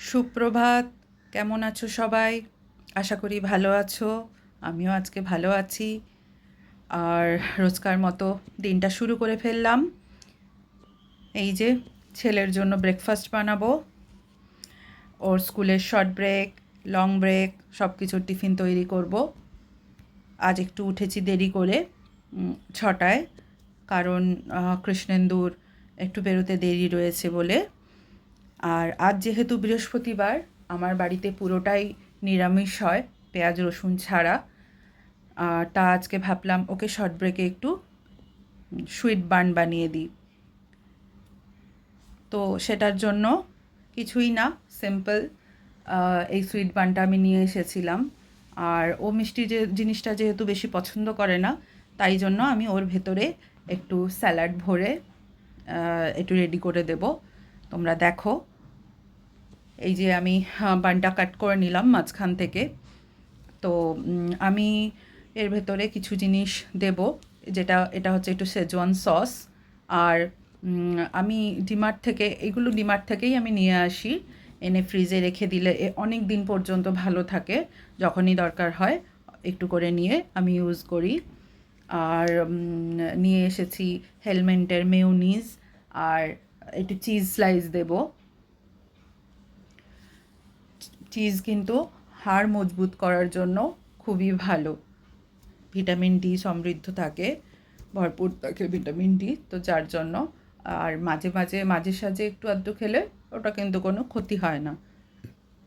সুপ্রভাত। কেমন আছো সবাই? আশা করি ভালো আছো। আমিও আজকে ভালো আছি। আর রোজকার মতো দিনটা শুরু করে ফেললাম। এই যে ছেলের জন্য ব্রেকফাস্ট বানাবো। ওর স্কুলের শর্ট ব্রেক, লং ব্রেক সব কিছুর টিফিন তৈরি করব। আজ একটু উঠেছি দেরি করে, 6টায়, কারণ কৃষ্ণেন্দুর একটু বেরোতে দেরি রয়েছে বলে। আর আজ যেহেতু বৃহস্পতিবার, আমার বাড়িতে পুরোটাই নিরামিষ হয়, পেঁয়াজ রসুন ছাড়া। তা আজকে ভাবলাম ওকে শর্ট ব্রেকে একটু সুইট বান বানিয়ে দিই। তো সেটার জন্য কিছুই না, সিম্পল এই সুইট বানটা আমি নিয়ে এসেছিলাম। আর ও মিষ্টি যে জিনিসটা যেহেতু বেশি পছন্দ করে না, তাই জন্য আমি ওর ভেতরে একটু স্যালাড ভরে একটু রেডি করে দেব। তোমরা দেখো, এই যে আমি বানটা কাট করে নিলাম মাঝখান থেকে। তো আমি এর ভেতরে কিছু জিনিস দেব, এটা হচ্ছে একটু শেজওয়ান সস। আর আমি ডিমার্ট থেকে, এগুলো ডিমার্ট থেকেই আমি নিয়ে আসি, এনে ফ্রিজে রেখে দিলে অনেক দিন পর্যন্ত ভালো থাকে। যখনই দরকার হয় একটু করে নিয়ে আমি ইউজ করি। আর নিয়ে এসেছি হেলমেন্টের মেয়োনিজ, আর একটু চিজ স্লাইস দেব। চিজ কিন্তু হাড় মজবুত করার জন্য খুবই ভালো। ভিটামিন ডি সমৃদ্ধ থাকে, ভরপুর থাকে ভিটামিন ডি, তো যার জন্য। আর মাঝে সাঝে একটু আধটু খেলে ওটা কিন্তু কোনো ক্ষতি হয় না।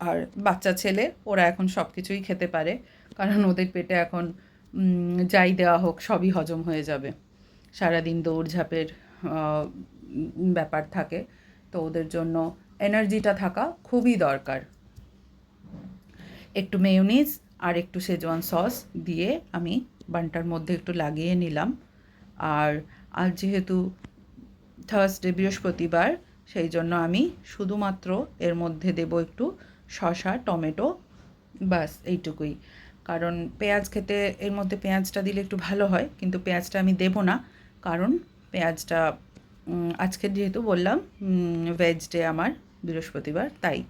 আর বাচ্চা ছেলে ওরা এখন সব কিছুই খেতে পারে, কারণ ওদের পেটে এখন যাই দেওয়া হোক সবই হজম হয়ে যাবে। সারাদিন দৌড়ঝাঁপের ব্যাপার থাকে, তো ওদের জন্য এনার্জিটা থাকা খুবই দরকার। একটু মেয়োনিজ আর একটু শেজওয়ান সস দিয়ে আমি বানটার মধ্যে একটু লাগিয়ে নিলাম। আর আজ যেহেতু থার্সডে, বৃহস্পতিবার, সেই জন্য আমি শুধুমাত্র এর মধ্যে দেব একটু শসা, টমেটো, বাস এইটুকুই। কারণ পেঁয়াজ খেতে এর মধ্যে পেঁয়াজটা দিলে একটু ভালো হয়, কিন্তু পেঁয়াজটা আমি দেব না, কারণ পেঁয়াজটা আজকে যেহেতু বললাম ভেজ ডে আমার, বৃহস্পতিবার, তাই।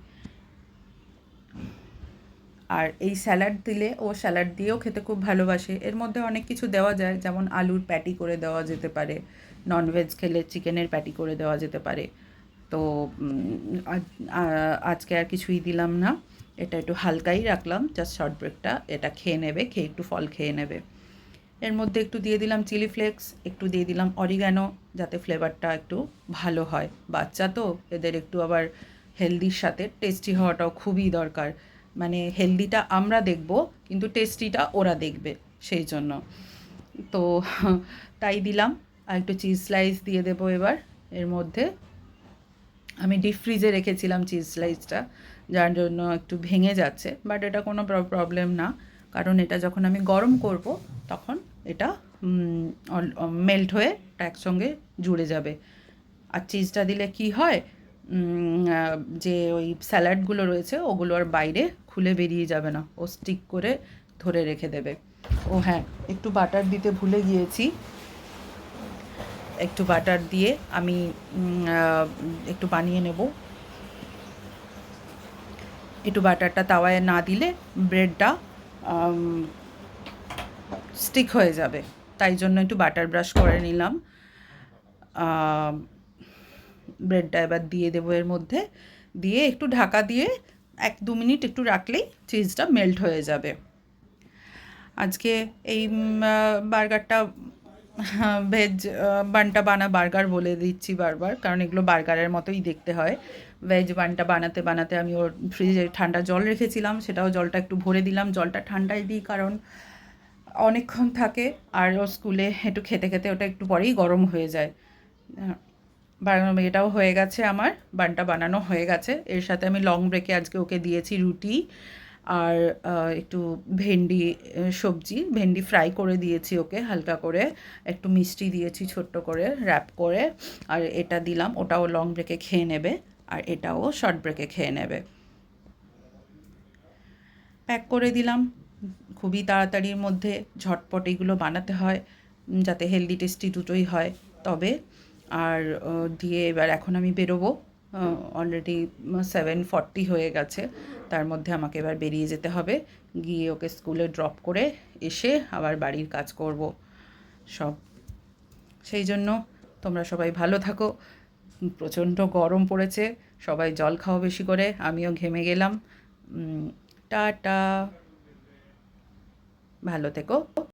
আর এই স্যালাড দিলে ও স্যালাড দিয়েও খেতে খুব ভালোবাসে। এর মধ্যে অনেক কিছু দেওয়া যায়, যেমন আলুর প্যাটি করে দেওয়া যেতে পারে, ননভেজ খেলে চিকেনের প্যাটি করে দেওয়া যেতে পারে। তো আজকে আর কিছুই দিলাম না, এটা একটু হালকাই রাখলাম, জাস্ট শর্ট ব্রেকটা এটা খেয়ে নেবে, খেয়ে একটু ফল খেয়ে নেবে। এর মধ্যে একটু দিয়ে দিলাম চিলি ফ্লেক্স, একটু দিয়ে দিলাম অরিগ্যানো, যাতে ফ্লেভারটা একটু ভালো হয়। বাচ্চা তো, এদের একটু আবার হেলদির সাথে টেস্টি হওয়াটাও খুবই দরকার। মানে হেলদিটা আমরা দেখব, কিন্তু টেস্টিটা ওরা দেখবে, সেই জন্য। তো তাই দিলাম। আর একটু চিজ স্লাইস দিয়ে দেবো এবার এর মধ্যে। আমি ডিপ ফ্রিজে রেখেছিলাম চিজ স্লাইসটা, যার জন্য একটু ভেঙে যাচ্ছে, বাট এটা কোনো প্রবলেম না, কারণ এটা যখন আমি গরম করব তখন এটা মেল্ট হয়ে এটা একসঙ্গে জুড়ে যাবে। আর চিজটা দিলে কি হয়, যে ওই স্যালাডগুলো রয়েছে ওগুলো আর বাইরে খুলে বেরিয়ে যাবে না, ও স্টিক করে ধরে রেখে দেবে। ও হ্যাঁ, একটু বাটার দিতে ভুলে গিয়েছি। একটু বাটার দিয়ে আমি একটু বানিয়ে নেব। একটু বাটারটা তাওয়ায় না দিলে ব্রেডটা স্টিক হয়ে যাবে, তাই জন্য একটু বাটার ব্রাশ করে নিলাম। ব্রেডটা এবার দিয়ে দেবো এর মধ্যে, দিয়ে একটু ঢাকা দিয়ে 1-2 মিনিট একটু রাখলেই চিজটা মেল্ট হয়ে যাবে। আজকে এই বার্গারটা, ভেজ বানটা বার্গার বলে দিচ্ছি বারবার, কারণ এগুলো বার্গারের মতোই দেখতে হয়। ভেজ বানটা বানাতে বানাতে আমি ওর ফ্রিজে ঠান্ডা জল রেখেছিলাম, সেটাও জলটা একটু ভরে দিলাম। জলটা ঠান্ডায় দিই কারণ অনেকক্ষণ থাকে, আর ওর স্কুলে একটু খেতে খেতে ওটা একটু পরেই গরম হয়ে যায়। এটাও হয়ে গেছে, আমার বানটা বানানো হয়ে গেছে। এর সাথে আমি লং ব্রেকে আজকে ওকে দিয়েছি রুটি আর একটু ভেন্ডি সবজি, ভেন্ডি ফ্রাই করে দিয়েছি ওকে হালকা করে, একটু মিষ্টি দিয়েছি ছোট্ট করে র্যাপ করে। আর এটা দিলাম, ওটাও লং ব্রেকে খেয়ে নেবে, আর এটাও শর্ট ব্রেকে খেয়ে নেবে। প্যাক করে দিলাম। খুবই তাড়াতাড়ির মধ্যে ঝটপট এগুলো বানাতে হয়, যাতে হেলদি টেস্টি দুটোই হয়। তবে আর দিয়ে এবার এখন আমি বেরোবো। অলরেডি 7:40 হয়ে গেছে। তার মধ্যে আমাকে এবার বেরিয়ে যেতে হবে, গিয়ে ওকে স্কুলে ড্রপ করে এসে আবার বাড়ির কাজ করব সব। সেই জন্য তোমরা সবাই ভালো থাকো। প্রচণ্ড গরম পড়েছে, সবাই জল খাও বেশি করে, আমিও ঘেমে গেলাম। টাটা, ভালো থেকো।